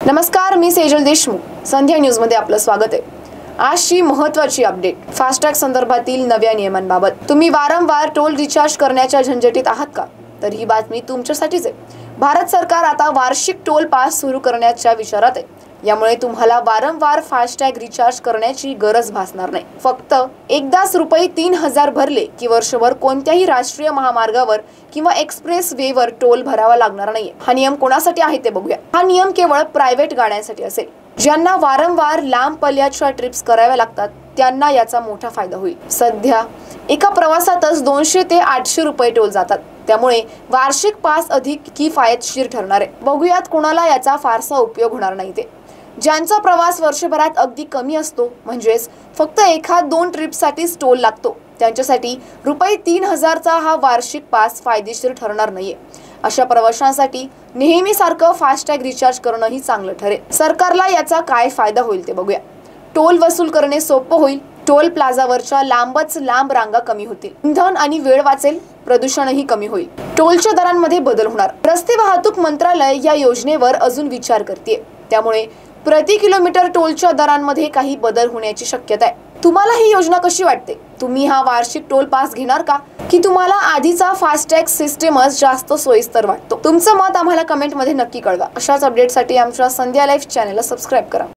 नमस्कार, मी सेजल देशमुख. संध्या न्यूज मध्ये आपलं स्वागत आहे. आजची महत्त्वाची अपडेट फास्टॅग संदर्भातील नव्या नियमांबाबत. तुम्ही वारंवार टोल रिचार्ज करण्याच्या झंझटीत आहात का? तर ही बातमी तुमच्यासाठीच आहे. भारत सरकार आता वार्षिक टोल पास सुरू करण्याच्या विचारात आहे. यामुळे तुम्हाला वारंवार फास्टॅग रिचार्ज करण्याची गरज भासणार नाही. फक्त एकदाच रुपये 3000 भरले की वर्षभर कोणत्याही राष्ट्रीय महामार्गावर किंवा एक्सप्रेस वेवर टोल भरावा लागणार नाहीये. हा नियम कोणासाठी आहे ते बघूया. हा नियम केवळ प्रायव्हेट गाड्यांसाठी असेल. ज्यांना वारंवार लांब पल्ल्याच्या ट्रिप्स कराव्या लागतात त्यांना याचा मोठा फायदा होईल. सध्या एका प्रवासातच 200 ते 800 रुपये टोल जातात. त्यामुळे वार्षिक पास अधिक किफायतशीर ठरणार आहे. बघूयात कोणाला याचा फारसा उपयोग होणार नाही ते. ज्यांचा प्रवास वर्षभरात अगदी कमी असतो, म्हणजेच फक्त एखाद 2 ट्रिपसाठीच टोल लागतो, त्यांच्यासाठी रुपये 3000चा हा वार्षिक पास फायदेशीर ठरणार नाहीये. अशा प्रवाशांसाठी नेहमीसारखं फास्टॅग रिचार्ज करणंही चांगलं ठरेल. सरकारला याचा काय फायदा होईल ते बघूया. टोल वसूल करणे सोपं होईल. टोल प्लाझावरच्या लांबच लांब रांगा कमी होतील. इंधन आणि वेळ वाचेल. प्रदूषणही कमी होईल. टोलच्या दरांमध्ये बदल होणार. रस्ते वाहतूक मंत्रालय या योजनेवर अजून विचार करते. त्यामुळे प्रति किलोमीटर टोलच्या दरांमध्ये काही बदल होण्याची शक्यता आहे. तुम्हाला ही योजना कशी वाटते? तुम्ही हा वार्षिक टोल पास घेणार का, की तुम्हाला आधीचा फास्टॅग सिस्टमच जास्त सोयीस्कर वाटतो? तुमचं मत आम्हाला कमेंटमध्ये नक्की कळवा. अशाच अपडेटसाठी आमच्या संध्या लाईव्ह चॅनलला सबस्क्राईब करा.